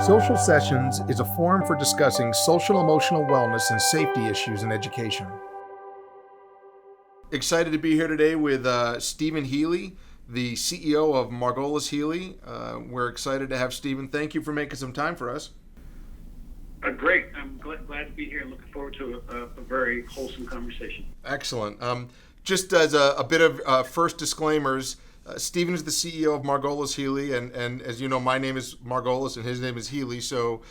Social Sessions is a forum for discussing social emotional wellness and safety issues in education. Excited to be here today with Stephen Healy, the CEO of Margolis Healy. We're excited to have Stephen. Thank you for making some time for us. Great. I'm glad to be here and looking forward to a very wholesome conversation. Excellent. Just as a bit of first disclaimers, Stephen is the CEO of Margolis Healy, and as you know, my name is Margolis and his name is Healy. So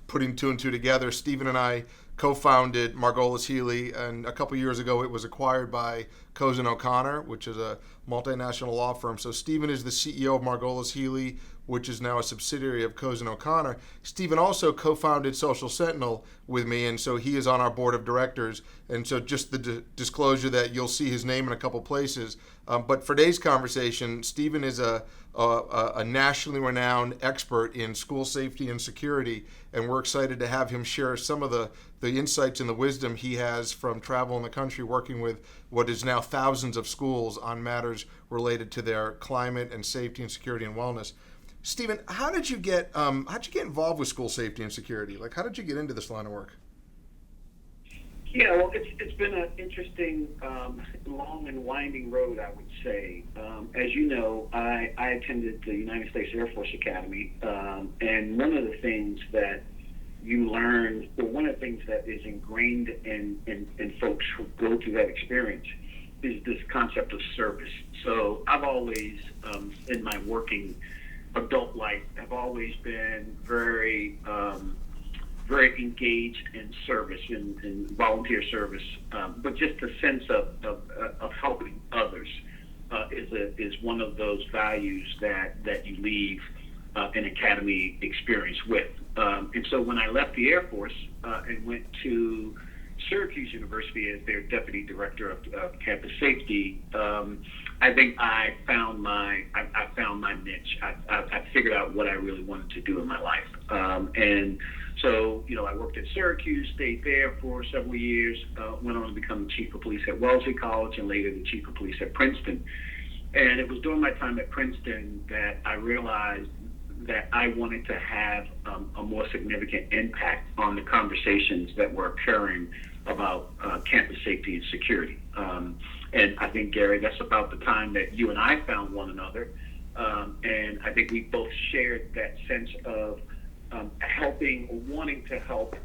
putting two and two together, Stephen and I co-founded Margolis Healy, and a couple years ago it was acquired by Cozen O'Connor, which is a multinational law firm. So Stephen is the CEO of Margolis Healy, which is now a subsidiary of Cozen O'Connor. Stephen also co-founded Social Sentinel with me, and so he is on our board of directors. And so just the disclosure that you'll see his name in a couple places. But for today's conversation, Stephen is a nationally renowned expert in school safety and security, and we're excited to have him share some of the insights and the wisdom he has from travel in the country working with what is now thousands of schools on matters related to their climate and safety and security and wellness. Stephen, how did you get involved with school safety and security? Like, how did you get into this line of work? Yeah, well, it's been an interesting, long and winding road, I would say. As you know, I attended the United States Air Force Academy, and one of the things that you learn, or one of the things that is ingrained in folks who go through that experience, is this concept of service. So I've always, in my working adult life, have always been very engaged in service, in volunteer service, but just a sense of helping others is one of those values that you leave an academy experience with. And so when I left the Air Force and went to Syracuse University as their deputy director of campus safety, I think I found my niche. I figured out what I really wanted to do in my life, and so I worked at Syracuse, stayed there for several years, went on to become the chief of police at Wellesley College, and later the chief of police at Princeton. And it was during my time at Princeton that I realized that I wanted to have a more significant impact on the conversations that were occurring about campus safety and security. And I think, Gary, that's about the time that you and I found one another. And I think we both shared that sense of helping, or wanting to help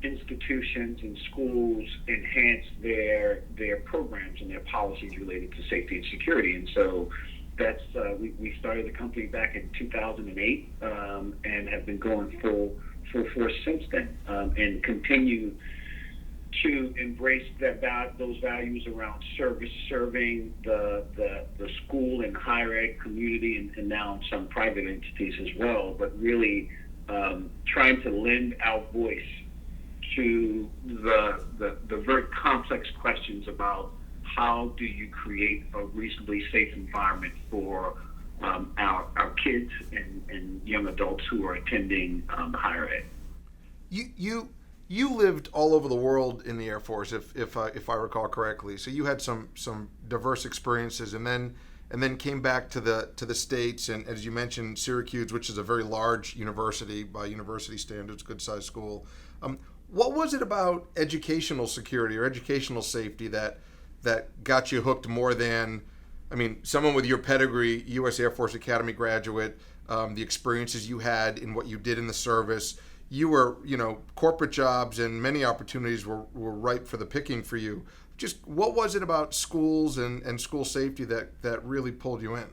institutions and schools enhance their programs and their policies related to safety and security. And so that's we started the company back in 2008 and have been going full force since then, and continue to embrace those values around service, serving the school and higher ed community, and now some private entities as well, but really trying to lend our voice to the very complex questions about how do you create a reasonably safe environment for our kids and young adults who are attending higher ed. You lived all over the world in the Air Force, if I recall correctly. So you had some diverse experiences, and then came back to the States, and as you mentioned, Syracuse, which is a very large university by university standards, good sized school. What was it about educational security or educational safety that got you hooked more than, someone with your pedigree, U.S. Air Force Academy graduate, the experiences you had in what you did in the service? You were, corporate jobs and many opportunities were ripe for the picking for you. Just what was it about schools and school safety that really pulled you in?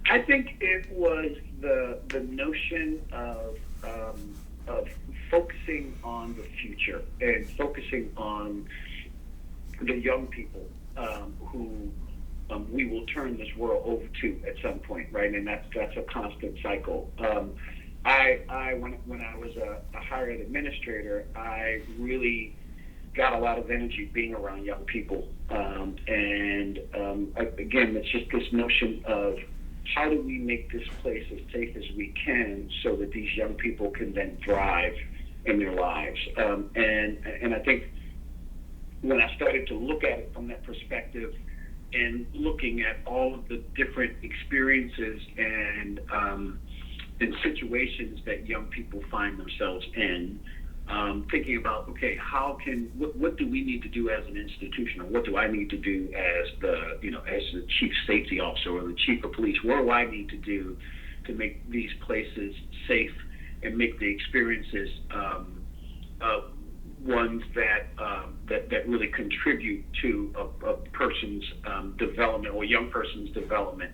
I think it was the notion of focusing on the future and focusing on the young people who we will turn this world over to at some point, right? And that's a constant cycle. When I was a higher ed administrator, I really got a lot of energy being around young people. Again, it's just this notion of how do we make this place as safe as we can so that these young people can then thrive in their lives. And I think when I started to look at it from that perspective and looking at all of the different experiences and in situations that young people find themselves in, thinking about, okay, what do we need to do as an institution, or what do I need to do as as the chief safety officer or the chief of police? What do I need to do to make these places safe and make the experiences ones that really contribute to a person's development, or young person's development?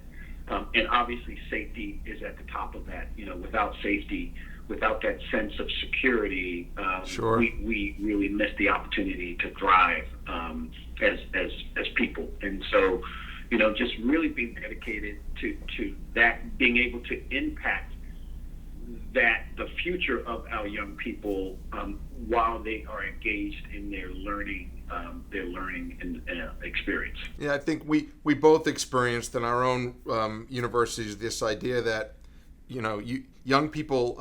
And obviously, safety is at the top of that. Without safety, without that sense of security, Sure. we really miss the opportunity to thrive as people. And so, just really being dedicated to that, being able to impact the future of our young people while they are engaged in their learning and experience. Yeah, I think we both experienced in our own universities this idea that young people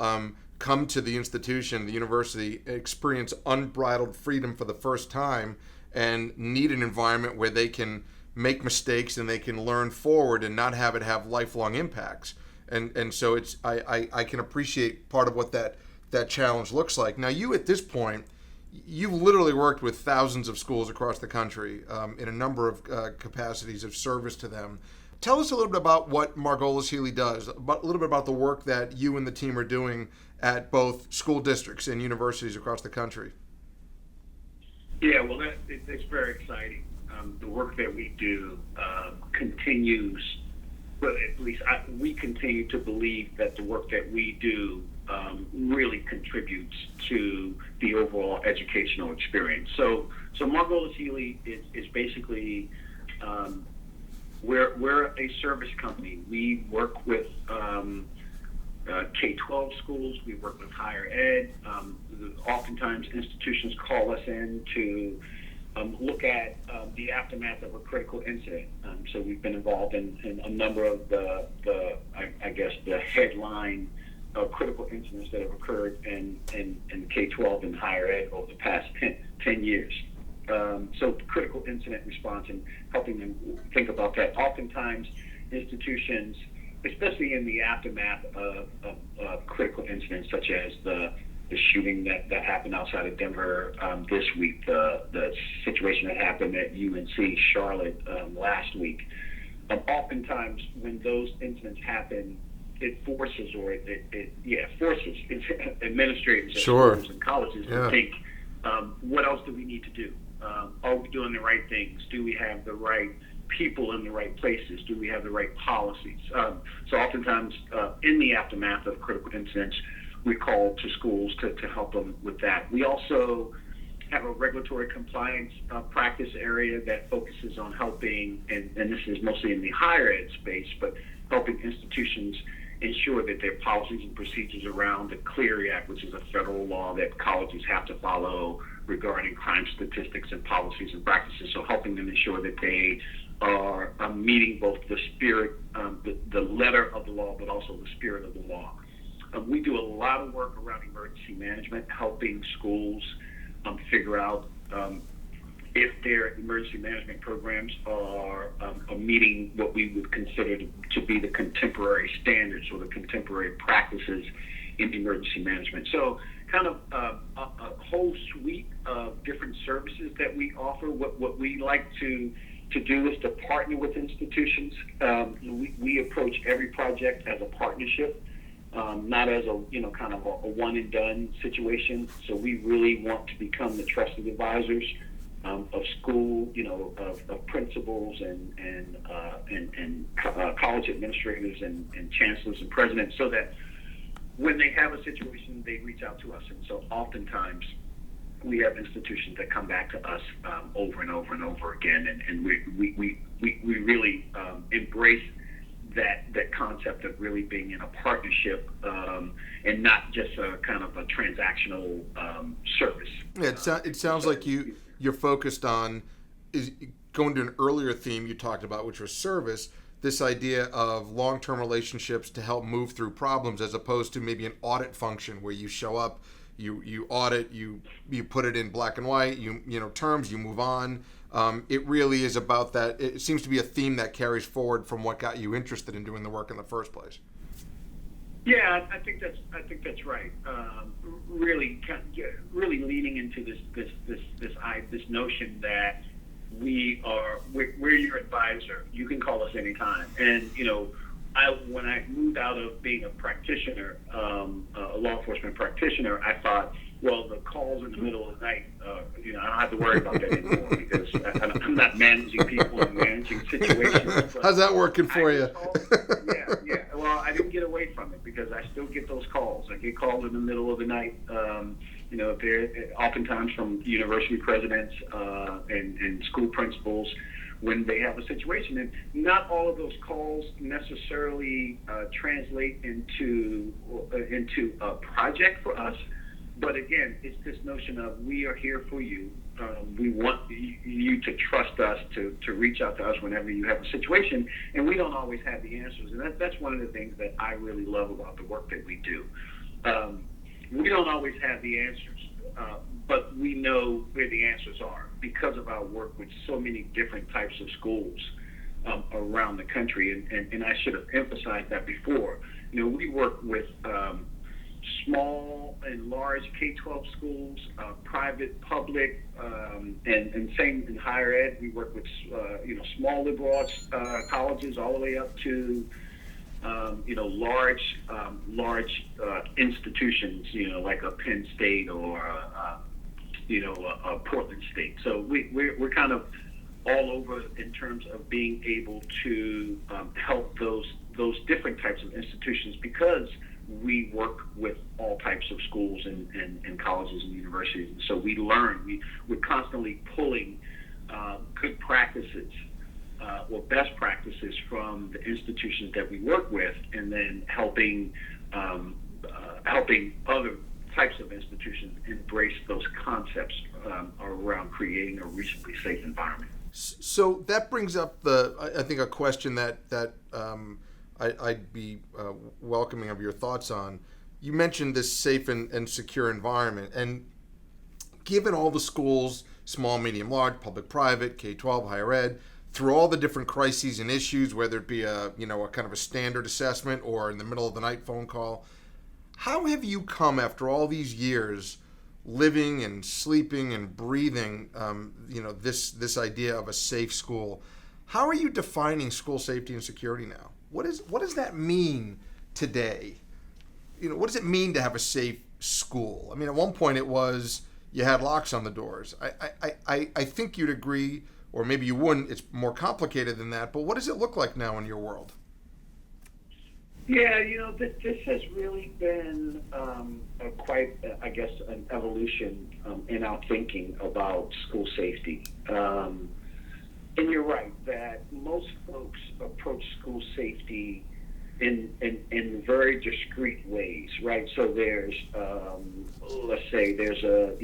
come to the institution, the university, experience unbridled freedom for the first time, and need an environment where they can make mistakes and they can learn forward and not have it have lifelong impacts. And so I can appreciate part of what that challenge looks like. Now, you at this point, you've literally worked with thousands of schools across the country in a number of capacities of service to them. Tell us a little bit about what Margolis Healy does, a little bit about the work that you and the team are doing at both school districts and universities across the country. Yeah, well, it's very exciting. The work that we do continues. Well, at least we continue to believe that the work that we do really contributes to the overall educational experience. So Margolis Healy is basically we're a service company. We work with K-12 schools. We work with higher ed. Oftentimes, institutions call us in to look at the aftermath of a critical incident. So we've been involved in a number of the headline critical incidents that have occurred in K-12 and higher ed over the past 10 years. So critical incident response and helping them think about that. Oftentimes, institutions, especially in the aftermath of critical incidents such as the shooting that happened outside of Denver this week, the situation that happened at UNC Charlotte last week. Oftentimes, when those incidents happen, it forces administrators at Sure. schools and colleges to think, what else do we need to do? Are we doing the right things? Do we have the right people in the right places? Do we have the right policies? So oftentimes, in the aftermath of critical incidents, we call to schools to help them with that. We also have a regulatory compliance practice area that focuses on helping, and this is mostly in the higher ed space, but helping institutions ensure that their policies and procedures around the Clery Act, which is a federal law that colleges have to follow regarding crime statistics and policies and practices. So helping them ensure that they are meeting both the spirit, the letter of the law, but also the spirit of the law. We do a lot of work around emergency management, helping schools figure out if their emergency management programs are meeting what we would consider to be the contemporary standards or the contemporary practices in emergency management. So kind of a whole suite of different services that we offer. What we like to do is to partner with institutions. We approach every project as a partnership. Not as a kind of a one and done situation. So we really want to become the trusted advisors of school, of principals and college administrators and chancellors and presidents, so that when they have a situation, they reach out to us. And so oftentimes we have institutions that come back to us over and over and over again, and we really embrace that concept of really being in a partnership and not just a kind of a transactional service. Yeah, it sounds like you're focused on is going to an earlier theme you talked about, which was service. This idea of long-term relationships to help move through problems, as opposed to maybe an audit function where you show up, you audit, you put it in black and white, terms, you move on. It really is about that. It seems to be a theme that carries forward from what got you interested in doing the work in the first place. Yeah, I think that's right. Really leaning into this notion that we're your advisor. You can call us anytime. And when I moved out of being a practitioner, a law enforcement practitioner, I thought, well, the calls in the middle of the night, I don't have to worry about that anymore because I'm not managing people and managing situations. How's that working for you? Yeah. Well, I didn't get away from it because I still get those calls. I get called in the middle of the night. They're oftentimes from university presidents and school principals when they have a situation. And not all of those calls necessarily translate into a project for us. But again, it's this notion of we are here for you. We want you to trust us, to reach out to us whenever you have a situation. And we don't always have the answers. And that's one of the things that I really love about the work that we do. We don't always have the answers, but we know where the answers are because of our work with so many different types of schools around the country. And I should have emphasized that before. We work with small and large K-12 schools, private, public, and same in higher ed. We work with small liberal arts colleges all the way up to large institutions, like a Penn State or a Portland State. So we're kind of all over in terms of being able to help those different types of institutions because we work with all types of schools and colleges and universities. And so we learn. We're constantly pulling good practices or best practices from the institutions that we work with, and then helping other types of institutions embrace those concepts around creating a reasonably safe environment. So that brings up I think a question that I'd be welcoming of your thoughts on. You mentioned this safe and secure environment, and given all the schools, small, medium, large, public, private, K-12, higher ed, through all the different crises and issues, whether it be a kind of a standard assessment or in the middle of the night phone call, how have you come after all these years living and sleeping and breathing this idea of a safe school? How are you defining school safety and security now? What does that mean today? What does it mean to have a safe school? I mean, at one point it was you had locks on the doors. I think you'd agree, or maybe you wouldn't. It's more complicated than that. But what does it look like now in your world? Yeah, this has really been quite, I guess, an evolution in our thinking about school safety. And you're right that most folks approach school safety in very discrete ways, right? So there's, let's say there's a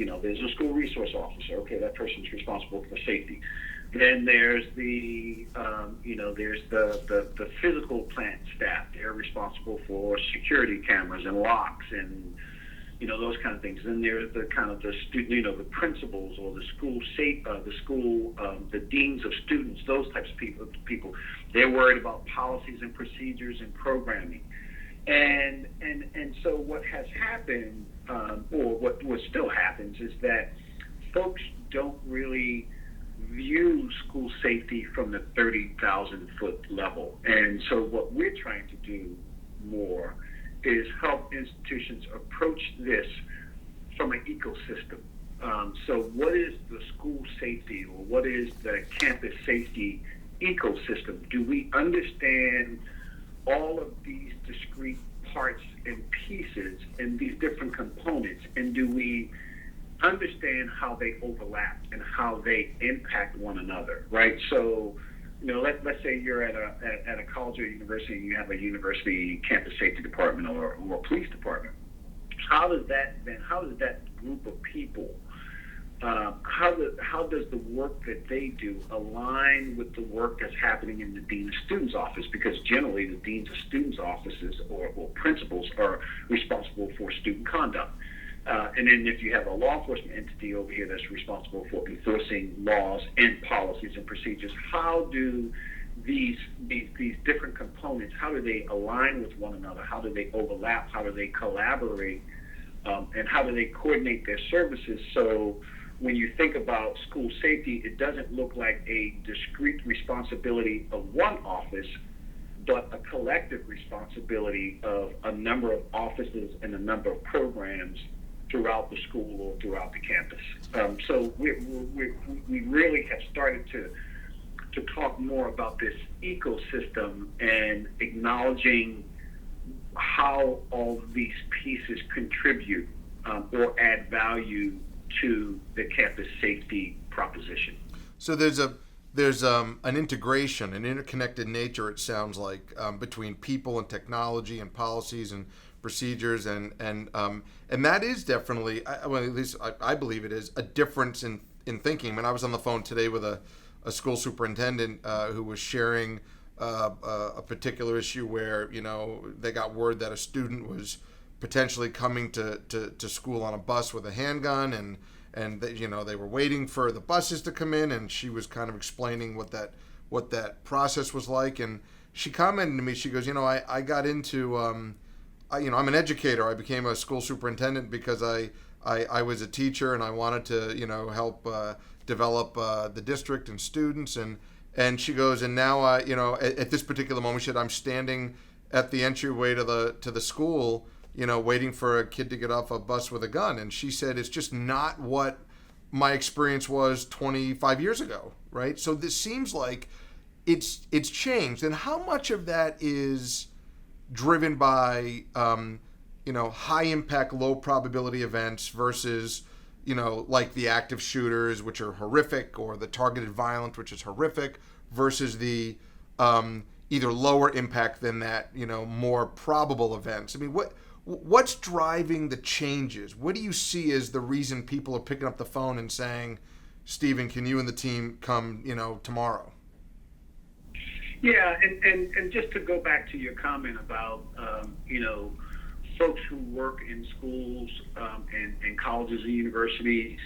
school resource officer. Okay, that person's responsible for safety. Then there's the physical plant staff. They're responsible for security cameras and locks and those kind of things. Then there's the kind of the student, the principals or the deans of students. Those types of people. They're worried about policies and procedures and programming. And so what has happened, or what still happens, is that folks don't really view school safety from the 30,000-foot level. And so what we're trying to do more is help institutions approach this from an ecosystem. So what is the school safety, or what is the campus safety ecosystem? Do we understand all of these discrete parts and pieces and these different components, and do we understand how they overlap and how they impact one another, right? So, let's say you're at a college or university and you have a university campus safety department or a police department. How does that group of people, how does the work that they do align with the work that's happening in the dean of students office? Because generally the deans of students offices or principals are responsible for student conduct. And then if you have a law enforcement entity over here that's responsible for enforcing laws and policies and procedures, how do these different components, how do they align with one another? How do they overlap? How do they collaborate? And how do they coordinate their services? So when you think about school safety, it doesn't look like a discrete responsibility of one office, but a collective responsibility of a number of offices and a number of programs throughout the school or throughout the campus. So we really have started to talk more about this ecosystem and acknowledging how all these pieces contribute or add value to the campus safety proposition. So there's an integration, an interconnected nature. It sounds like between people and technology and policies and procedures, and that is definitely, well, at least I believe it is a difference in thinking. When I was on the phone today with a school superintendent who was sharing a particular issue where they got word that a student was potentially coming to school on a bus with a handgun, and they were waiting for the buses to come in, and she was kind of explaining what that process was like, and she commented to me. She goes, I got into I'm an educator. I became a school superintendent because I was a teacher and I wanted to help develop the district and students, and she goes, and now at this particular moment, she said, I'm standing at the entryway to the school, waiting for a kid to get off a bus with a gun. And she said, it's just not what my experience was 25 years ago, right? So this seems like it's changed. And how much of that is driven by high impact, low probability events versus like the active shooters, which are horrific, or the targeted violence, which is horrific, versus the either lower impact than that, more probable events? I mean, what's driving the changes? What do you see as the reason people are picking up the phone and saying, Stephen, can you and the team come, tomorrow? Yeah, and just to go back to your comment about, folks who work in schools and colleges and universities,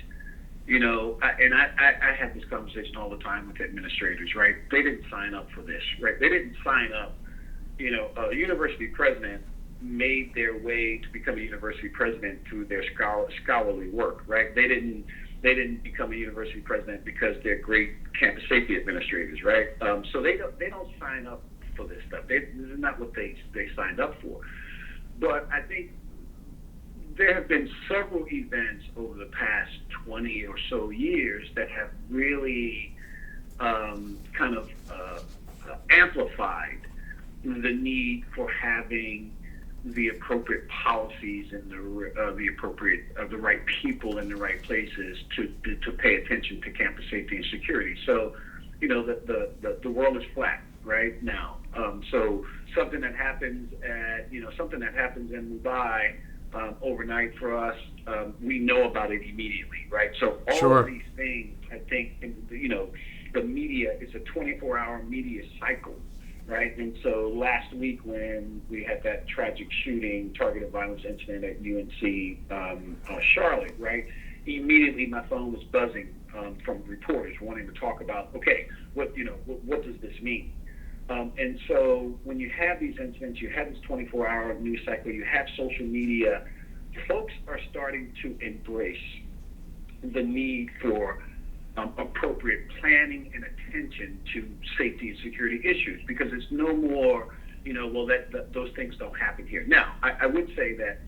I have this conversation all the time with administrators, right? They didn't sign up for this, right? They didn't sign up. A university president made their way to become a university president through their scholarly work, right? They didn't become a university president because they're great campus safety administrators, right? So they don't sign up for this stuff. This is not what they signed up for. But I think there have been several events over the past 20 or so years that have really amplified the need for having the appropriate policies and the right people in the right places to pay attention to campus safety and security. So, the world is flat right now. So something that happens in Mumbai overnight for us, we know about it immediately, right? So all of these things, I think, the media is a 24-hour media cycle, right? And so last week when we had that tragic shooting, targeted violence incident at UNC Charlotte, right? Immediately my phone was buzzing from reporters wanting to talk about, okay, what does this mean? And so when you have these incidents, you have this 24-hour news cycle, you have social media, folks are starting to embrace the need for appropriate planning and attention to safety and security issues, because it's no more, those things don't happen here. Now, I would say that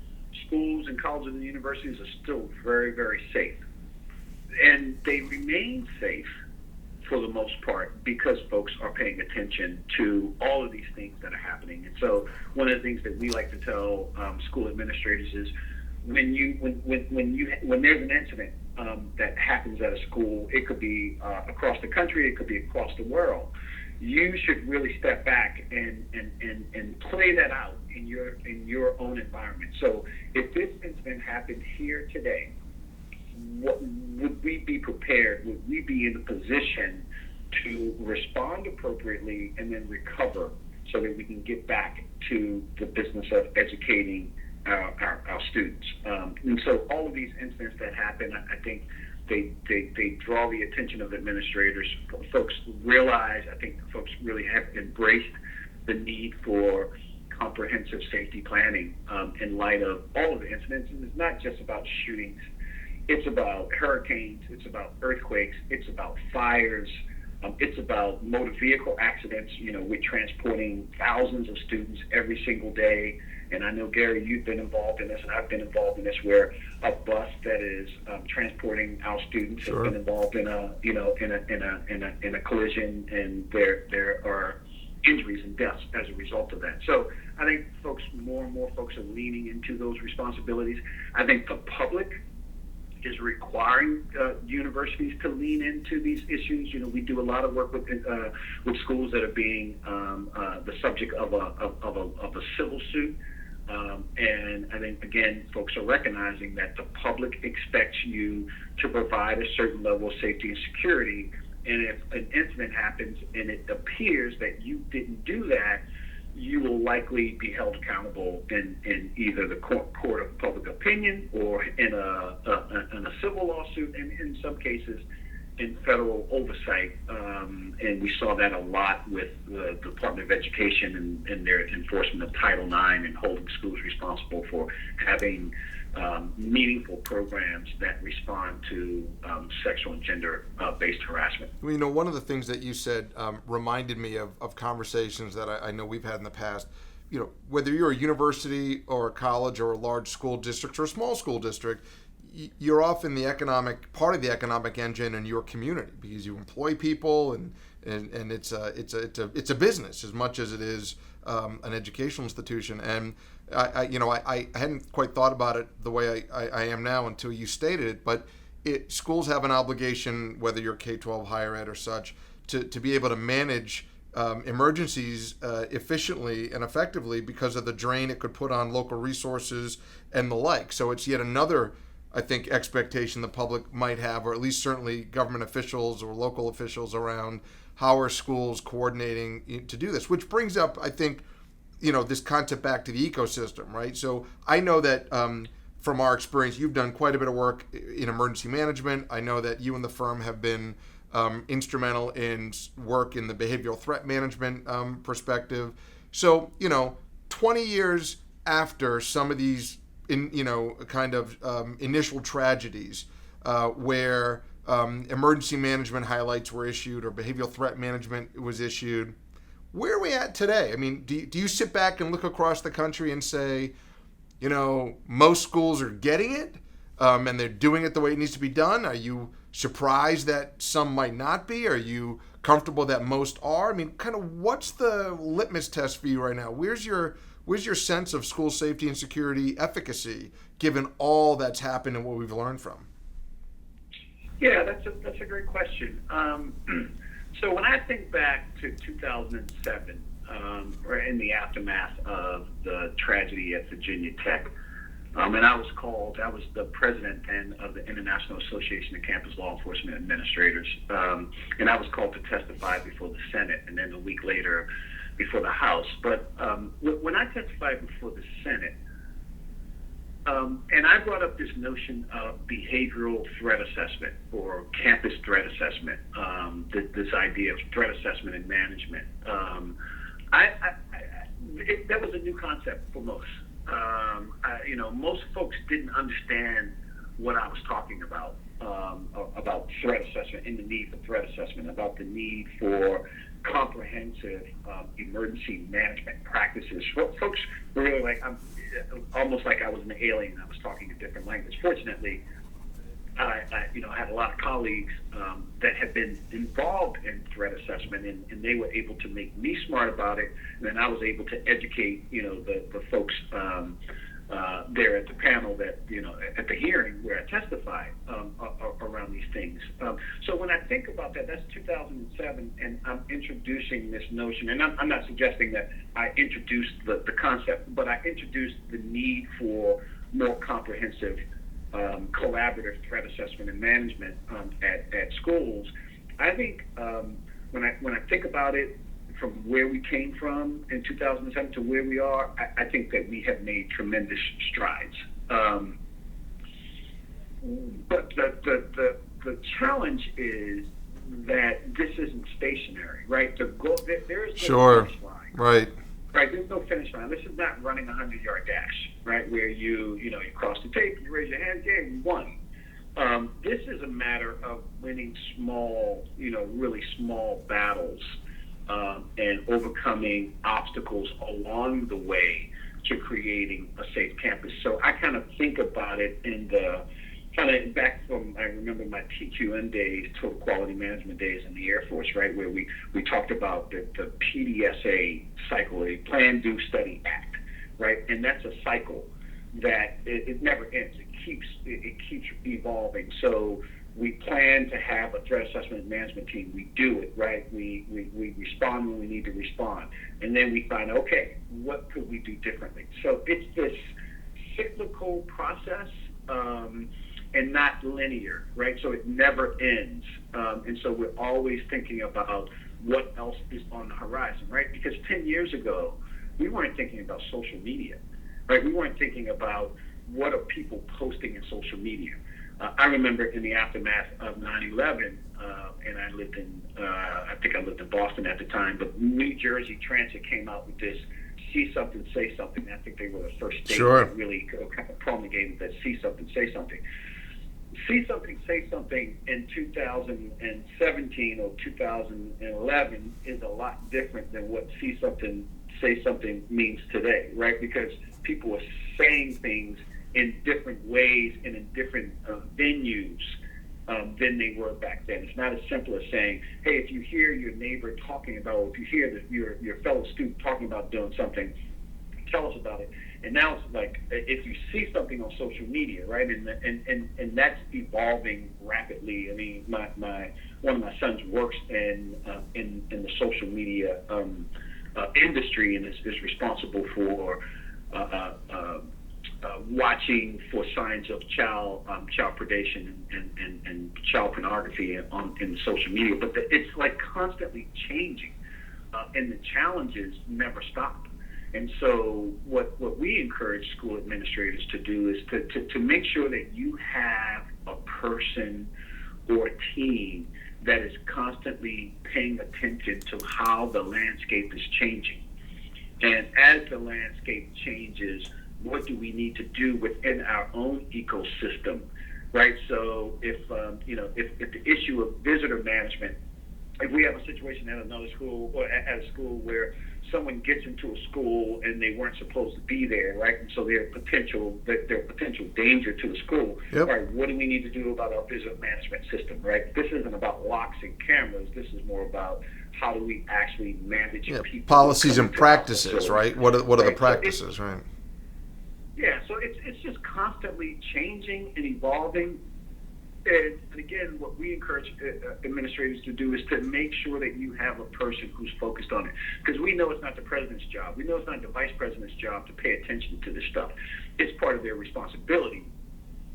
schools and colleges and universities are still very, very safe. And they remain safe for the most part because folks are paying attention to all of these things that are happening. And so one of the things that we like to tell school administrators is when there's an incident that happens at a school, it could be across the country, it could be across the world, you should really step back and play that out in your own environment. So if this incident happened here today, would we be prepared? Would we be in a position to respond appropriately and then recover so that we can get back to the business of educating our students? And so all of these incidents that happen, I think they draw the attention of administrators. Folks realize, I think folks really have embraced the need for comprehensive safety planning in light of all of the incidents. And it's not just about shootings. It's about hurricanes. It's about earthquakes. It's about fires. It's about motor vehicle accidents. We're transporting thousands of students every single day. And I know, Gary, you've been involved in this, and I've been involved in this, where a bus that is transporting our students has been involved in a collision, and there are injuries and deaths as a result of that. So I think more and more folks are leaning into those responsibilities. I think the public is requiring universities to lean into these issues. We do a lot of work with schools that are being the subject of a civil suit. And I think, again, folks are recognizing that the public expects you to provide a certain level of safety and security. And if an incident happens and it appears that you didn't do that, you will likely be held accountable in either the court of public opinion or in a civil lawsuit, and in some cases in federal oversight. And we saw that a lot with the Department of Education and their enforcement of Title IX and holding schools responsible for having meaningful programs that respond to sexual and gender-based harassment. One of the things that you said reminded me of conversations that I know we've had in the past. Whether you're a university or a college or a large school district or a small school district, you're often part of the economic engine in your community because you employ people and it's a business as much as it is an educational institution. And I hadn't quite thought about it the way I am now until you stated it, but schools have an obligation, whether you're K-12, higher ed or such, to be able to manage emergencies efficiently and effectively because of the drain it could put on local resources and the like. So it's yet another, I think, expectation the public might have, or at least certainly government officials or local officials, around how are schools coordinating to do this, which brings up, I think, this concept back to the ecosystem, right? So I know that from our experience, you've done quite a bit of work in emergency management. I know that you and the firm have been instrumental in work in the behavioral threat management perspective. So, 20 years after some of these initial tragedies where emergency management highlights were issued or behavioral threat management was issued, where are we at today? I mean, do you sit back and look across the country and say, most schools are getting it and they're doing it the way it needs to be done? Are you surprised that some might not be? Are you comfortable that most are? I mean, kind of what's the litmus test for you right now? Where's your sense of school safety and security efficacy, given all that's happened and what we've learned from? Yeah, that's a great question. So when I think back to 2007, or in the aftermath of the tragedy at Virginia Tech, and I was the president then of the International Association of Campus Law Enforcement Administrators, and I was called to testify before the Senate, and then a week later before the House. But when I testified before the Senate, and I brought up this notion of behavioral threat assessment or campus threat assessment, this idea of threat assessment and management. That was a new concept for most. Most folks didn't understand what I was talking about threat assessment and the need for threat assessment, about the need for comprehensive emergency management practices. Folks were really almost like I was an alien. I was talking a different language. Fortunately, I had a lot of colleagues that had been involved in threat assessment, and they were able to make me smart about it. And then I was able to educate, the folks there at the panel that, at the hearing where I testified around these things. So when I think about that, that's 2007, and I'm introducing this notion, and I'm not suggesting that I introduced the concept, but I introduced the need for more comprehensive collaborative threat assessment and management at schools. I think when I think about it, from where we came from in 2007 to where we are, I think that we have made tremendous strides. But the the challenge is that this isn't stationary, right? The goal, there is no Sure. finish line. Right. Right, there's no finish line. This is not running a 100-yard dash, right? Where you cross the tape, you raise your hand, yeah, you won. This is a matter of winning small, really small battles, and overcoming obstacles along the way to creating a safe campus. So I kind of think about it in the kind of back from, I remember my TQM days, Total Quality Management days in the Air Force, right, where we talked about the PDSA cycle, a Plan, Do, Study, Act, right? And that's a cycle that it never ends. It keeps evolving. So we plan to have a threat assessment and management team. We do it, right? We respond when we need to respond. And then we find, okay, what could we do differently? So it's this cyclical process, and not linear, right? So it never ends. And so we're always thinking about what else is on the horizon, right? Because 10 years ago, we weren't thinking about social media, right? We weren't thinking about what are people posting in social media. I remember in the aftermath of 9/11, and I lived in Boston at the time, but New Jersey Transit came out with this see something, say something. I think they were the first state Sure. that really kind of promulgated that see something, say something. See something, say something in 2017 or 2011 is a lot different than what see something, say something means today, right? Because people are saying things in different ways and in different venues than they were back then. It's not as simple as saying, hey, if you hear your neighbor talking about, or if you hear that your fellow student talking about doing something, tell us about it. And now it's like, if you see something on social media, right, and that's evolving rapidly. I mean, one of my sons works in the social media industry and is responsible for watching for signs of child predation and child pornography in social media. But it's like constantly changing, and the challenges never stop. And so what we encourage school administrators to do is to make sure that you have a person or a team that is constantly paying attention to how the landscape is changing. And as the landscape changes, what do we need to do within our own ecosystem, right? So if the issue of visitor management, if we have a situation at another school or at a school where someone gets into a school and they weren't supposed to be there, right? And so they're potential danger to the school. Yep. Right? What do we need to do about our visitor management system, right? This isn't about locks and cameras. This is more about how do we actually manage people. Policies and practices, right? What are the practices, right? Yeah, so it's just constantly changing and evolving. And again, what we encourage administrators to do is to make sure that you have a person who's focused on it. Because we know it's not the president's job. We know it's not the vice president's job to pay attention to this stuff. It's part of their responsibility,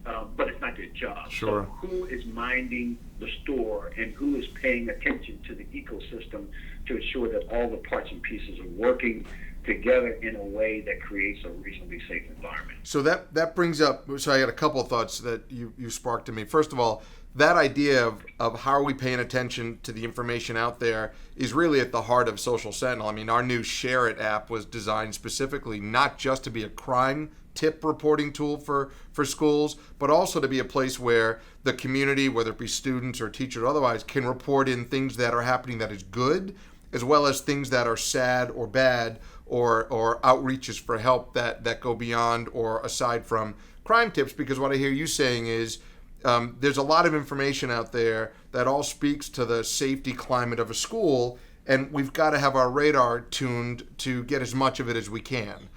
but it's not their job. Sure. So who is minding the store and who is paying attention to the ecosystem to ensure that all the parts and pieces are working together in a way that creates a reasonably safe environment. So that brings up, so I got a couple of thoughts that you sparked in me. First of all, that idea of how are we paying attention to the information out there is really at the heart of Social Sentinel. I mean, our new Share It app was designed specifically not just to be a crime tip reporting tool for schools, but also to be a place where the community, whether it be students or teachers or otherwise, can report in things that are happening that is good, as well as things that are sad or bad, or outreaches for help that go beyond or aside from crime tips. Because what I hear you saying is there's a lot of information out there that all speaks to the safety climate of a school, and we've got to have our radar tuned to get as much of it as we can.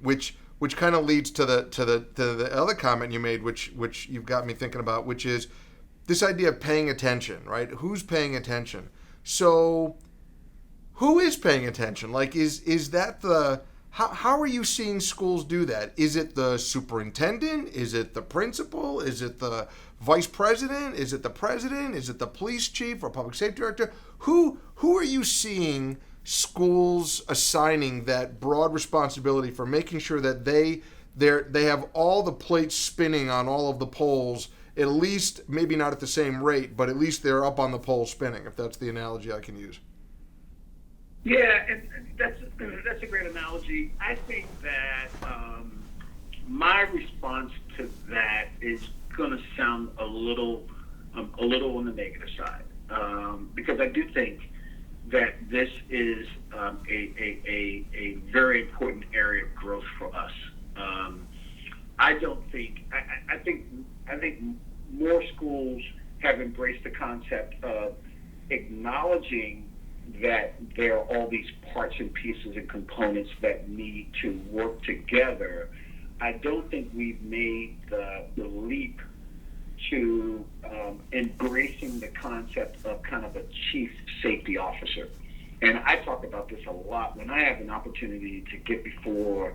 Which kind of leads to the other comment you made, which you've got me thinking about, which is this idea of paying attention, right? Who's paying attention? So who is paying attention? Like, is that how are you seeing schools do that? Is it the superintendent? Is it the principal? Is it the vice president? Is it the president? Is it the police chief or public safety director? Who are you seeing schools assigning that broad responsibility for making sure that they have all the plates spinning on all of the poles at least, maybe not at the same rate, but at least they're up on the pole spinning, if that's the analogy I can use. Yeah, and that's a great analogy. I think that my response to that is going to sound a little on the negative side, because I do think that this is a very important area of growth for us. I think more schools have embraced the concept of acknowledging that there are all these parts and pieces and components that need to work together. I don't think we've made the leap to embracing the concept of kind of a chief safety officer. And I talk about this a lot when I have an opportunity to get before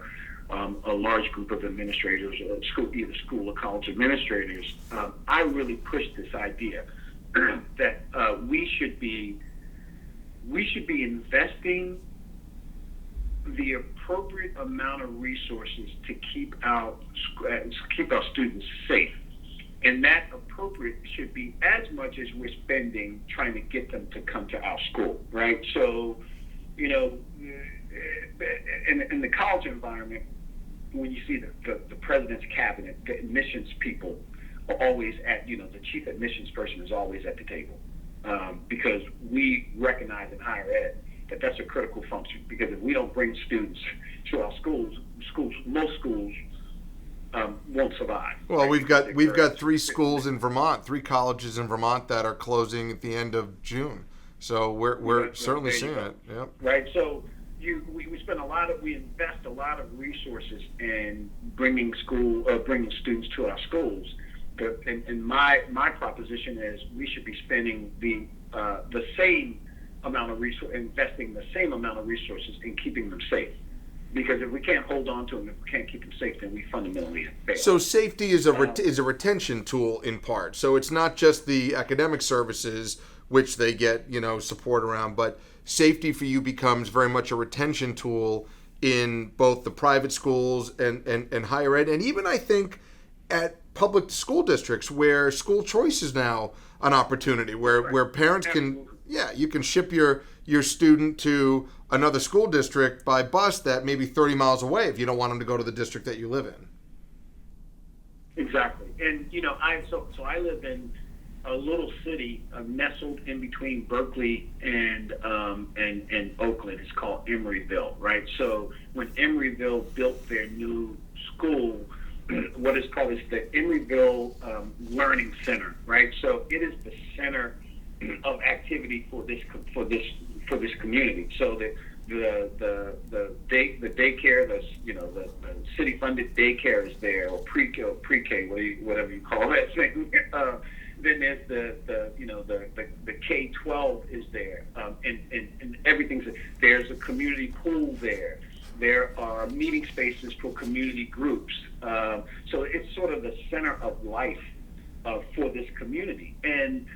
a large group of administrators, either school or college administrators. I really push this idea that we should be investing the appropriate amount of resources to keep our students safe. And that appropriate should be as much as we're spending trying to get them to come to our school, right? So, in the college environment, when you see the president's cabinet, the admissions people are always the chief admissions person is always at the table, because we recognize in higher ed that that's a critical function. Because if we don't bring students to our most schools won't survive. Well, we've got 3 schools in Vermont, 3 colleges in Vermont that are closing at the end of June. So we're certainly seeing it. Yep. Right. So we invest a lot of resources in bringing students to our schools. And my proposition is we should be spending the same amount of investing the same amount of resources in keeping them safe. Because if we can't hold on to them, if we can't keep them safe, then we fundamentally fail. So safety is a retention tool in part. So it's not just the academic services which they get support around, but safety for you becomes very much a retention tool in both the private schools and higher ed, and even I think at public school districts where school choice is now an opportunity where parents can you can ship your student to another school district by bus that may be 30 miles away if you don't want them to go to the district that you live in. Exactly. And I live in a little city nestled in between Berkeley and Oakland. It's called Emeryville, right? So when Emeryville built their new school, what is called is the Emeryville Learning Center, right? So it is the center of activity for this community. So the daycare, the city funded daycare is there, or pre-K, whatever you call that thing. Then there's the K-12 is there, and everything's there. There's a community pool there. There are meeting spaces for community groups. So it's sort of the center of life for this community. And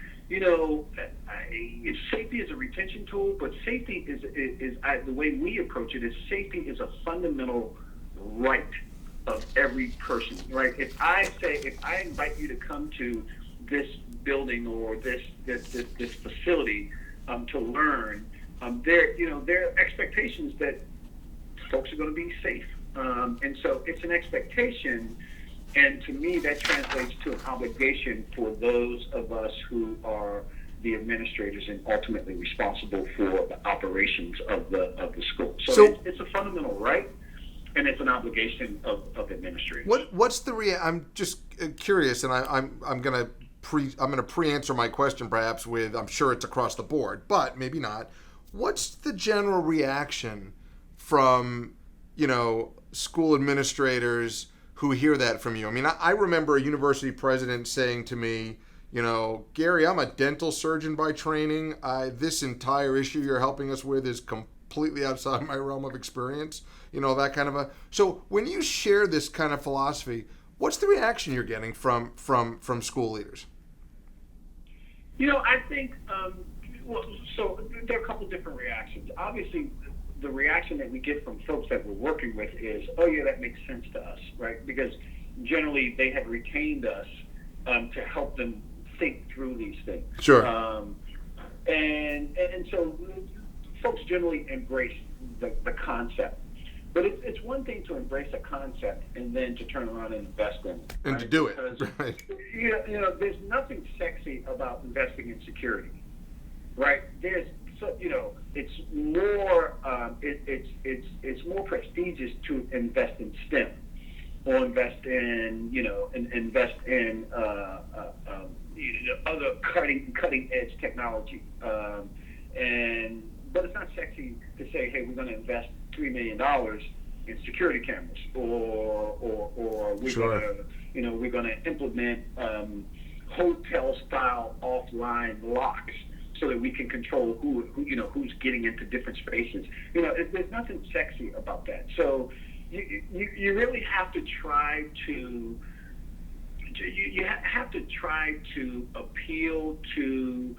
safety is a retention tool, but safety is the way we approach it is safety is a fundamental right of every person, right? If I invite you to come to this building or this facility to learn, there are expectations that folks are going to be safe, and so it's an expectation. And to me, that translates to an obligation for those of us who are the administrators and ultimately responsible for the operations of the school. So it's a fundamental right, and it's an obligation of administrators. What's the I'm just curious, and I'm gonna pre-answer my question perhaps with I'm sure it's across the board, but maybe not. What's the general reaction from school administrators who hear that from you? I mean, I remember a university president saying to me, Gary, I'm a dental surgeon by training. This entire issue you're helping us with is completely outside my realm of experience. That kind of a. So when you share this kind of philosophy, what's the reaction you're getting from school leaders? I think so there are a couple different reactions. Obviously, the reaction that we get from folks that we're working with is, oh yeah, that makes sense to us, right? Because generally they have retained us to help them think through these things. Sure. And so folks generally embrace the concept. But it's one thing to embrace a concept and then to turn around and invest in it. And right? to do it. Because, Right. there's nothing sexy about investing in security, right? There's, it's more, it's more prestigious to invest in STEM or invest in, invest in other cutting edge technology. But it's not sexy to say, hey, we're going to invest $3 million in security cameras, or we're going to implement hotel style offline locks so that we can control who's getting into different spaces. There's nothing sexy about that. So you really have to try to appeal to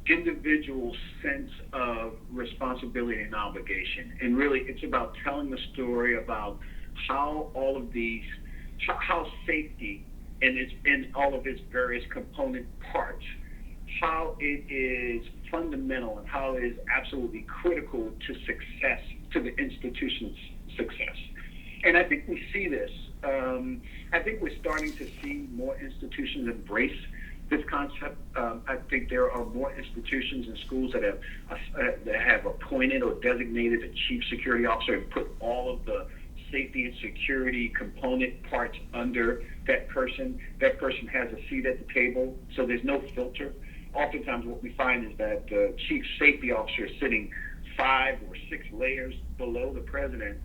individual sense of responsibility and obligation. And really, it's about telling the story about how all of these, how safety in all of its various component parts, how it is fundamental and how it is absolutely critical to success, to the institution's success. And I think we see this. I think we're starting to see more institutions embrace this concept. I think there are more institutions and schools that have appointed or designated a chief security officer and put all of the safety and security component parts under that person. That person has a seat at the table, so there's no filter. Oftentimes what we find is that the chief safety officer is sitting 5 or 6 layers below the president,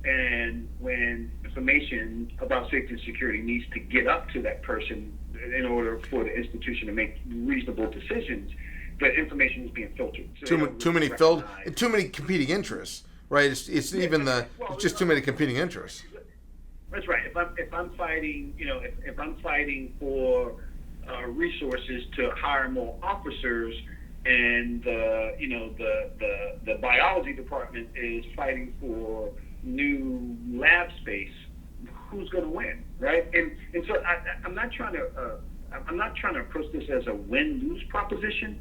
and when information about safety and security needs to get up to that person in order for the institution to make reasonable decisions, the information is being filtered. So Too many competing interests, right? It's just too many competing interests. That's right. If I'm fighting, if I'm fighting for resources to hire more officers, and the biology department is fighting for new lab space, who's going to win, right? And so I'm not trying to approach this as a win-lose proposition,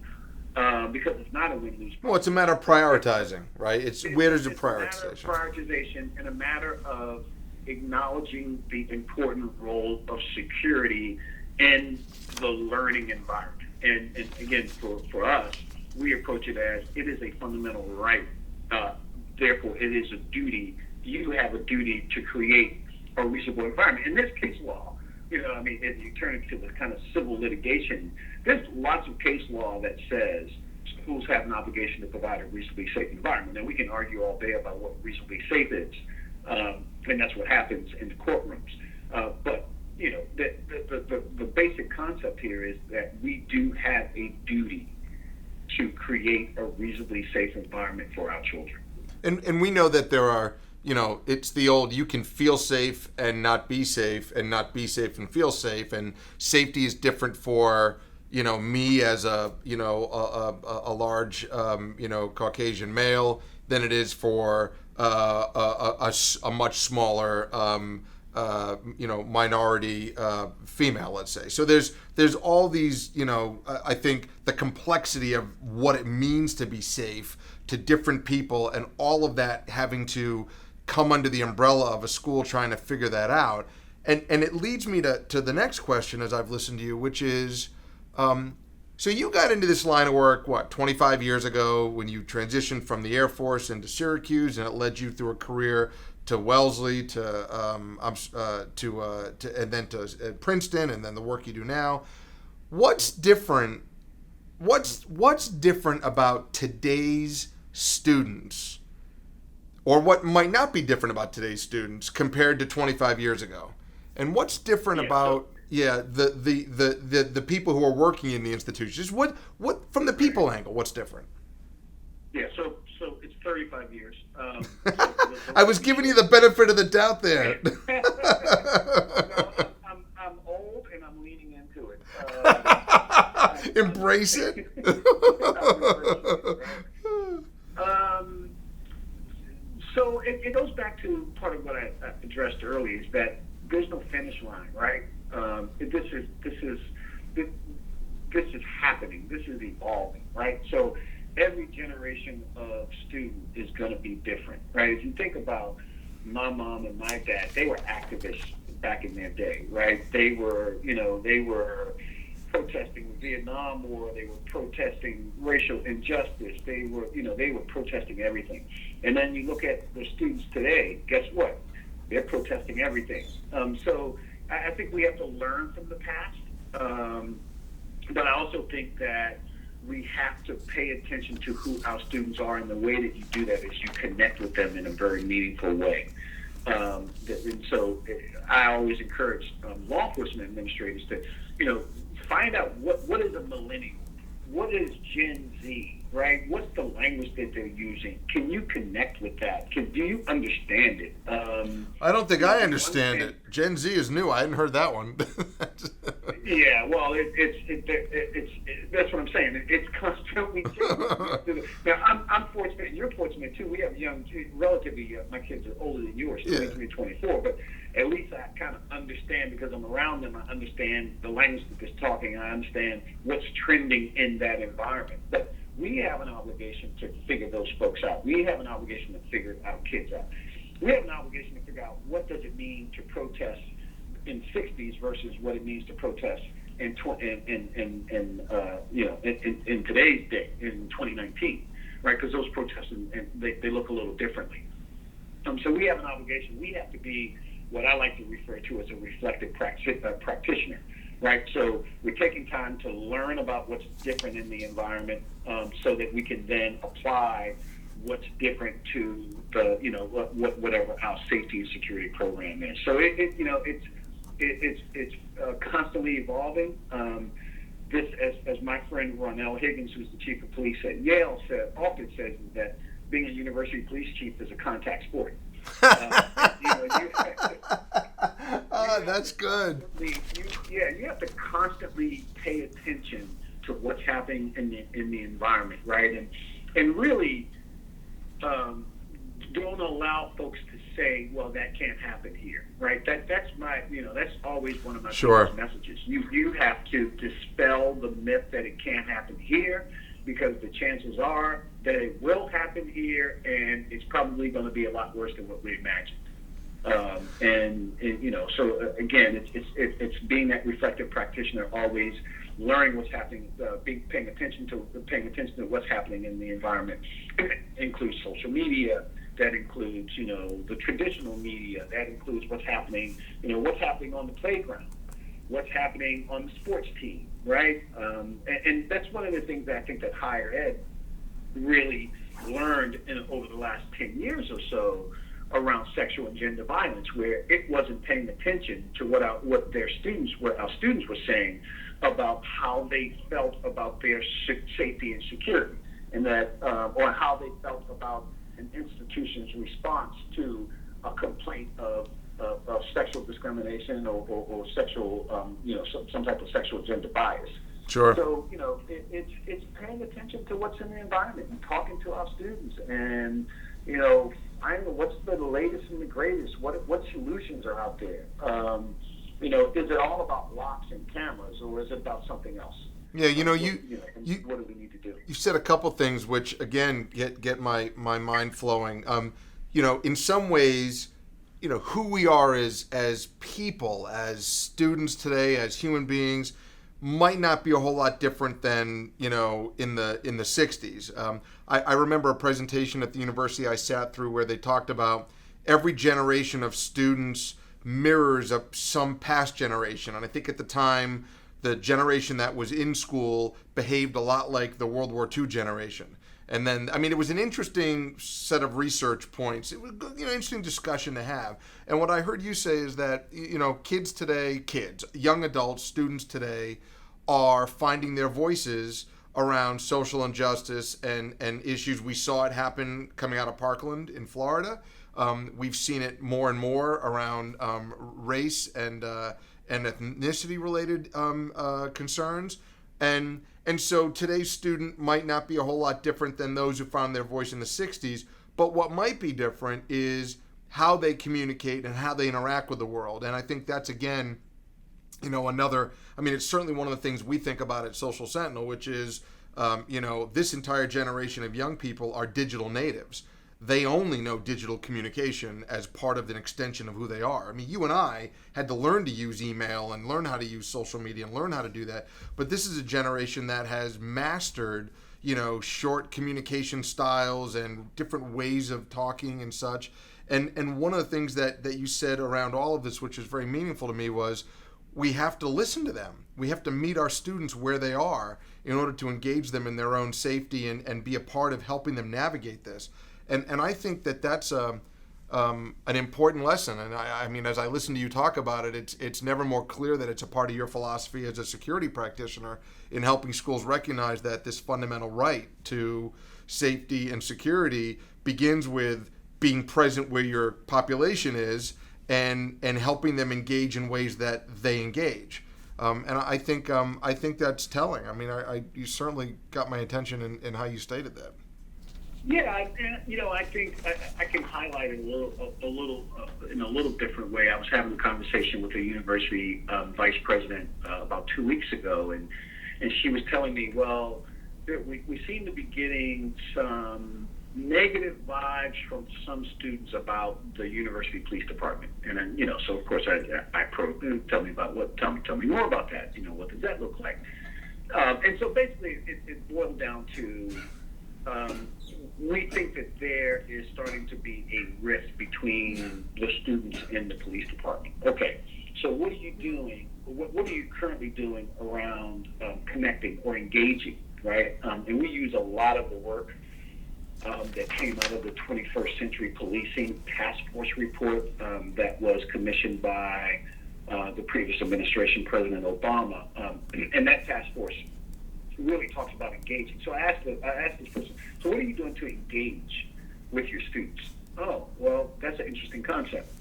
because it's not a win-lose. Well, it's a matter of prioritizing, right? Where does the prioritization? It's a matter of prioritization and a matter of acknowledging the important role of security in the learning environment. And again, for us, we approach it as it is a fundamental right. Therefore, it is a duty. You have a duty to create a reasonable environment. In this case law, if you turn it to the kind of civil litigation, there's lots of case law that says schools have an obligation to provide a reasonably safe environment. And we can argue all day about what reasonably safe is, and that's what happens in the courtrooms. But the basic concept here is that we do have a duty to create a reasonably safe environment for our children. And we know that there are, it's the old, you can feel safe and not be safe, and not be safe and feel safe. And safety is different for, me as a large, Caucasian male than it is for a much smaller, minority female, let's say. So there's all these, I think the complexity of what it means to be safe to different people, and all of that having to come under the umbrella of a school trying to figure that out. And it leads me to the next question as I've listened to you, which is, so you got into this line of work, 25 years ago when you transitioned from the Air Force into Syracuse, and it led you through a career to Wellesley, and then to Princeton, and then the work you do now. What's different? What's different about today's students, or what might not be different about today's students compared to 25 years ago? And what's different about the people who are working in the institutions? What from the people angle, what's different? Yeah, so it's 35 years. I was giving you the benefit of the doubt there. I'm old and I'm leaning into it. Embrace it. So it goes back to part of what I addressed earlier, is that there's no finish line, right? This this, this is happening. This is evolving, right? So every generation of student is going to be different, right? If you think about my mom and my dad, they were activists back in their day, right? They were protesting the Vietnam War. They were protesting racial injustice. They were protesting everything. And then you look at the students today. Guess what? They're protesting everything. So I think we have to learn from the past. But I also think that we have to pay attention to who our students are, and the way that you do that is you connect with them in a very meaningful way. And so I always encourage law enforcement administrators to, find out what is a millennial, what is Gen Z, right? What's the language that they're using? Can you connect with that? Do you understand it? I don't think I understand it. Gen Z is new. I hadn't heard that one. Yeah, well, it's that's what I'm saying. It's constantly changing. Now, I'm fortunate, and you're fortunate too. We have relatively young. My kids are older than yours, 23, 24. But at least I kind of understand, because I'm around them. I understand the language that they're talking. I understand what's trending in that environment. But we have an obligation to figure those folks out. We have an obligation to figure our kids out. We have an obligation to figure out what does it mean to protest in 60s versus what it means to protest in today's day, in 2019, right? Because those protests they look a little differently. So we have an obligation. We have to be what I like to refer to as a reflective practitioner, right? So we're taking time to learn about what's different in the environment, so that we can then apply what's different to the whatever our safety and security program is. So it's constantly evolving. This, as my friend Ronell Higgins, who's the chief of police at Yale, often says, is that being a university police chief is a contact sport. That's good. You have to constantly pay attention to what's happening in the environment, right? And really don't allow folks to say, well, that can't happen here, right? That's always one of my biggest messages. You have to dispel the myth that it can't happen here, because the chances are that it will happen here, and it's probably going to be a lot worse than what we imagined. So again, it's being that reflective practitioner, always learning what's happening, paying attention to what's happening in the environment. It includes social media. That includes, the traditional media. That includes what's happening on the playground, what's happening on the sports team, right? And that's one of the things that I think that higher ed really learned over the last 10 years or so around sexual and gender violence, where it wasn't paying attention to what our students were saying about how they felt about their safety and security, and that or how they felt about an institution's response to a complaint of sexual discrimination or sexual some type of sexual gender bias. Sure. So it's paying attention to what's in the environment and talking to our students, and finding what's the latest and the greatest. What solutions are out there? Is it all about locks and cameras, or is it about something else? Yeah, what do we need to do? You said a couple things which again get my mind flowing. In some ways, who we are as people, as students today, as human beings, might not be a whole lot different than in the 60s. I remember a presentation at the university I sat through where they talked about every generation of students mirrors some past generation, and I think at the time the generation that was in school behaved a lot like the World War II generation. And then, it was an interesting set of research points. It was an interesting discussion to have. And what I heard you say is that, kids today, young adults, students today are finding their voices around social injustice and issues. We saw it happen coming out of Parkland in Florida. We've seen it more and more around race and ethnicity-related concerns. And so today's student might not be a whole lot different than those who found their voice in the 60s, but what might be different is how they communicate and how they interact with the world. And I think that's, again, another, I mean, it's certainly one of the things we think about at Social Sentinel, which is, this entire generation of young people are digital natives. They only know digital communication as part of an extension of who they are. I mean, you and I had to learn to use email and learn how to use social media and learn how to do that. But this is a generation that has mastered, short communication styles and different ways of talking and such. And one of the things that you said around all of this, which is very meaningful to me, was we have to listen to them. We have to meet our students where they are in order to engage them in their own safety and be a part of helping them navigate this. And I think that's an important lesson. And I mean, as I listen to you talk about it, it's never more clear that it's a part of your philosophy as a security practitioner in helping schools recognize that this fundamental right to safety and security begins with being present where your population is and helping them engage in ways that they engage. And I think that's telling. I mean, you certainly got my attention in how you stated that. Yeah, I think I can highlight it a little in a little different way. I was having a conversation with a university vice president about 2 weeks ago, and she was telling me, well, we seem to be getting some negative vibes from some students about the university police department, and then, so of course I probed, tell me more about that. What does that look like? And so basically, it boiled down to. We think that there is starting to be a rift between the students and the police department. Okay, so what are you doing? What are you currently doing around connecting or engaging, right? And we use a lot of the work that came out of the 21st Century Policing Task Force report that was commissioned by the previous administration, President Obama, and that task force really talks about engaging. So I asked this person, so what are you doing to engage with your students? Oh, well, that's an interesting concept.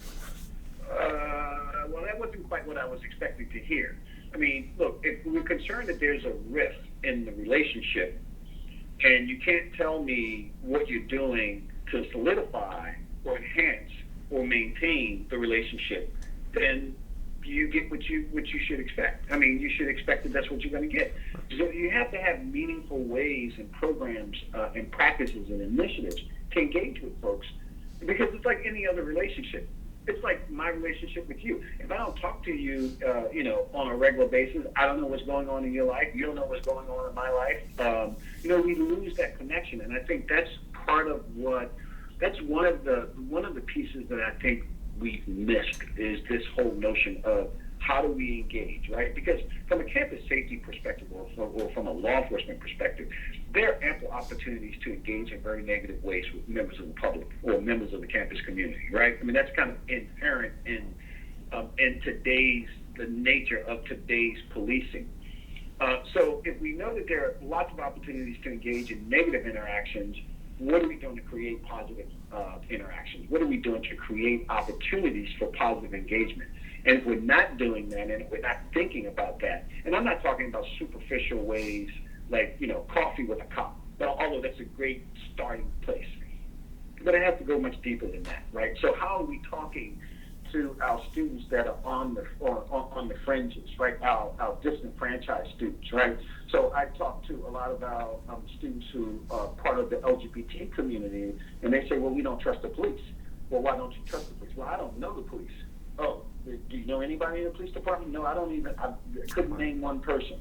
Well, that wasn't quite what I was expecting to hear. I mean, look, if we're concerned that there's a rift in the relationship, and you can't tell me what you're doing to solidify or enhance or maintain the relationship, then you get what you should expect. I mean, you should expect that that's what you're going to get. So you have to have meaningful ways and programs and practices and initiatives to engage with folks, because it's like any other relationship. It's like my relationship with you. If I don't talk to you, on a regular basis, I don't know what's going on in your life. You don't know what's going on in my life. We lose that connection, and I think that's part of that's one of the pieces that I think we've missed, is this whole notion of how do we engage, right? Because from a campus safety perspective or from a law enforcement perspective, there are ample opportunities to engage in very negative ways with members of the public or members of the campus community, right? I mean, that's kind of inherent in the nature of today's policing. So if we know that there are lots of opportunities to engage in negative interactions, what are we doing to create positive interactions? What are we doing to create opportunities for positive engagement? And if we're not doing that, and if we're not thinking about that, and I'm not talking about superficial ways like, coffee with a cop, although that's a great starting place. But it has to go much deeper than that, right? So how are we talking to our students that are on the fringes, right? Our disenfranchised students, right? So I talk to a lot of our students who are part of the LGBT community, and they say, well, we don't trust the police. Well, why don't you trust the police? Well, I don't know the police. Oh, do you know anybody in the police department? No, I couldn't name one person.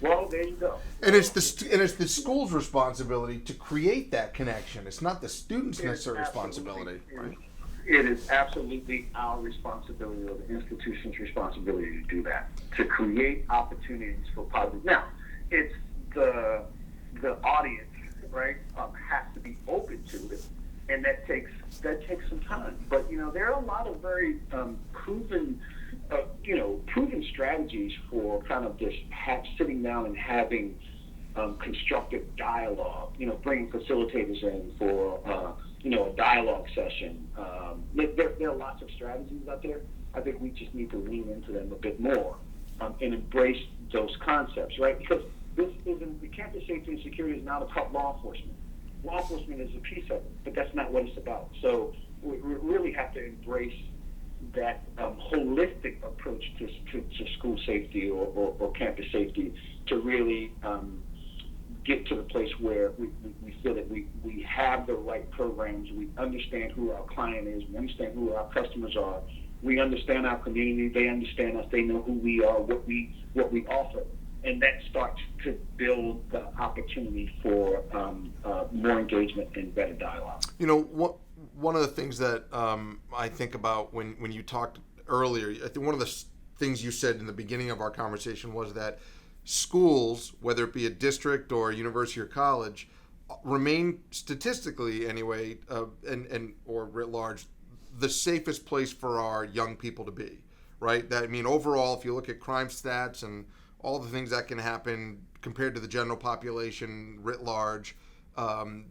Well, there you go. And it's the school's responsibility to create that connection. It's not the student's necessary responsibility, right? It is absolutely our responsibility, or the institution's responsibility, to do that, to create opportunities for positive. Now, it's the audience, right, has to be open to it, and that takes some time. But there are a lot of very proven strategies for kind of just sitting down and having constructive dialogue. Bringing facilitators in for a dialogue session. There are lots of strategies out there. I think we just need to lean into them a bit more and embrace those concepts, right? Because the campus safety and security is not about law enforcement. Law enforcement is a piece of it, but that's not what it's about. So we really have to embrace holistic approach to school safety or campus safety to really get to the place where we feel that we have the right programs, we understand who our client is, we understand who our customers are, we understand our community, they understand us, they know who we are, what we offer. And that starts to build the opportunity for more engagement and better dialogue. One of the things that I think about when you talked earlier, I think one of the things you said in the beginning of our conversation was that schools, whether it be a district or a university or college, remain statistically anyway, and or writ large, the safest place for our young people to be, right? That, I mean, overall, if you look at crime stats and all the things that can happen compared to the general population writ large,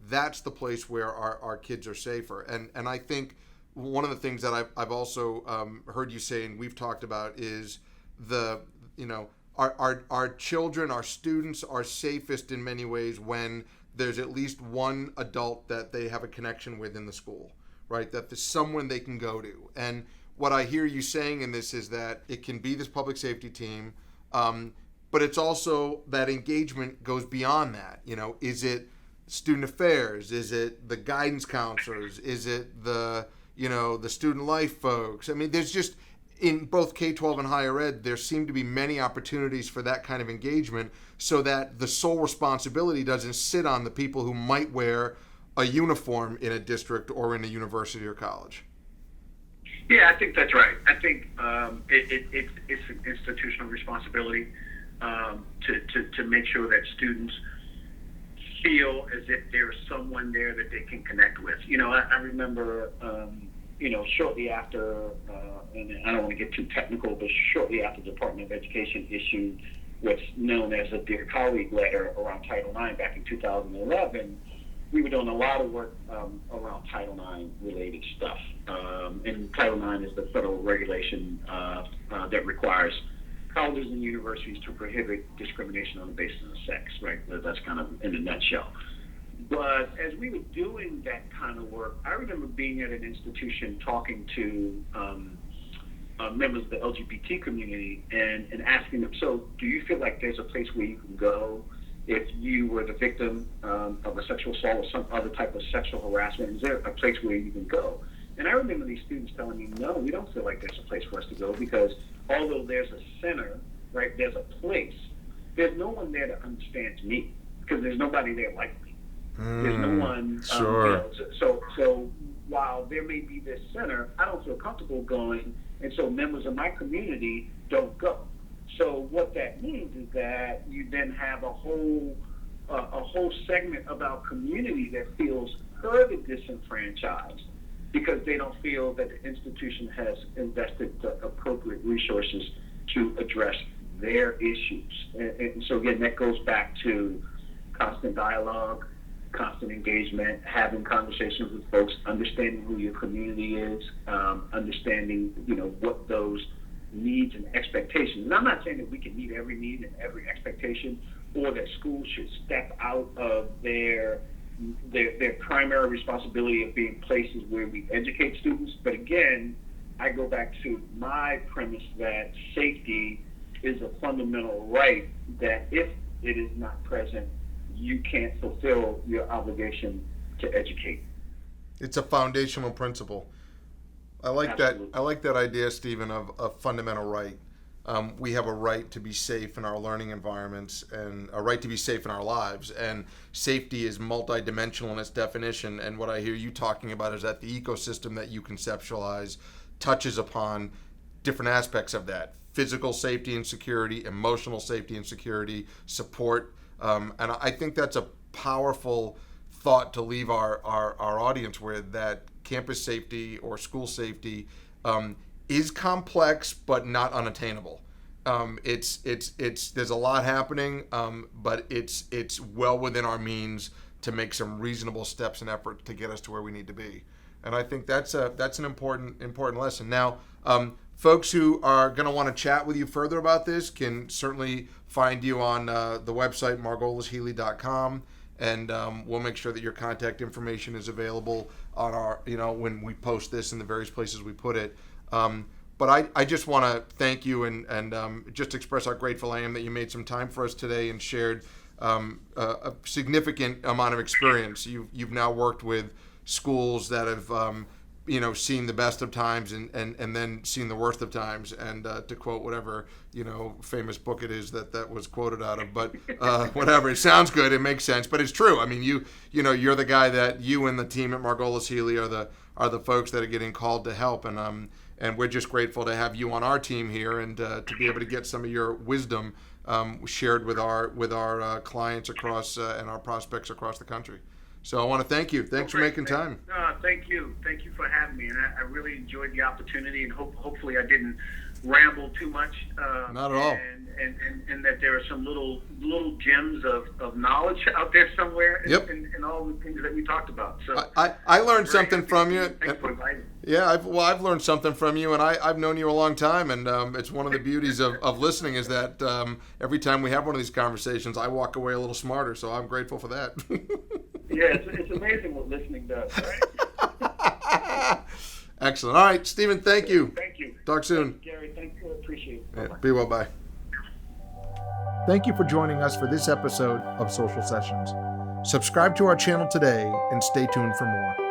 that's the place where our kids are safer. And I think one of the things that I've also heard you say, and we've talked about, is our children, our students are safest in many ways when there's at least one adult that they have a connection with in the school, right? That there's someone they can go to. And what I hear you saying in this is that it can be this public safety team, but it's also that engagement goes beyond that. Is it student affairs? Is it the guidance counselors? Is it the student life folks? I mean, there's just, in both K-12 and higher ed, there seem to be many opportunities for that kind of engagement so that the sole responsibility doesn't sit on the people who might wear a uniform in a district or in a university or college. Yeah, I think that's right. I think it's an institutional responsibility to make sure that students feel as if there's someone there that they can connect with. I remember, shortly after, and I don't want to get too technical, but shortly after the Department of Education issued what's known as a Dear Colleague letter around Title IX back in 2011, we were doing a lot of work around Title IX related stuff. And Title IX is the federal regulation that requires colleges and universities to prohibit discrimination on the basis of sex, right? That's kind of in a nutshell. But as we were doing that kind of work, I remember being at an institution talking to members of the LGBT community and asking them, so do you feel like there's a place where you can go if you were the victim of a sexual assault or some other type of sexual harassment? Is there a place where you can go? And I remember these students telling me, no, we don't feel like there's a place for us to go, because although there's a center, right, there's a place, there's no one there that understands me, because there's nobody there like me. There's no one. Sure. So while there may be this center, I don't feel comfortable going, and so members of my community don't go. So what that means is that you then have a whole segment of our community that feels further disenfranchised because they don't feel that the institution has invested the appropriate resources to address their issues. And so again, that goes back to constant dialogue, constant engagement, having conversations with folks, understanding who your community is, understanding, what those needs and expectations. And I'm not saying that we can meet every need and every expectation, or that schools should step out of their primary responsibility of being places where we educate students. But again, I go back to my premise that safety is a fundamental right, that if it is not present, you can't fulfill your obligation to educate. It's a foundational principle. I like Absolutely. that. I like that idea, Stephen, of a fundamental right. We have a right to be safe in our learning environments and a right to be safe in our lives. And safety is multidimensional in its definition. And what I hear you talking about is that the ecosystem that you conceptualize touches upon different aspects of that: physical safety and security, emotional safety and security, support. And I think that's a powerful thought to leave our audience with, that campus safety or school safety is complex but not unattainable. There's a lot happening, but it's well within our means to make some reasonable steps and effort to get us to where we need to be. And I think that's an important lesson. Now, folks who are going to want to chat with you further about this can certainly find you on the website margolishealy.com, and we'll make sure that your contact information is available on our, when we post this in the various places we put it. But I just want to thank you and just express how grateful I am that you made some time for us today and shared a significant amount of experience. You've now worked with schools that have seen the best of times and then seen the worst of times, and to quote whatever famous book it is that was quoted out of, but whatever, it sounds good, it makes sense, but it's true. I mean, you're the guy that you and the team at Margolis Healy are the folks that are getting called to help, and we're just grateful to have you on our team here and to be able to get some of your wisdom shared with our clients across and our prospects across the country. So I want to thank you. Thanks for making time. Thank you. Thank you for having me. And I really enjoyed the opportunity, and hopefully I didn't ramble too much. Not at all. And that there are some little gems of knowledge out there somewhere in all the things that we talked about. So I learned something from you. Thanks for inviting me. Yeah, I've learned something from you, and I've known you a long time, and it's one of the beauties of listening is that every time we have one of these conversations, I walk away a little smarter, so I'm grateful for that. Yeah, it's amazing what listening does, right? Excellent. All right, Stephen, thank you. Thank you. Talk soon. Gary, thank you. Appreciate it. Yeah, be well, bye. Thank you for joining us for this episode of Social Sessions. Subscribe to our channel today and stay tuned for more.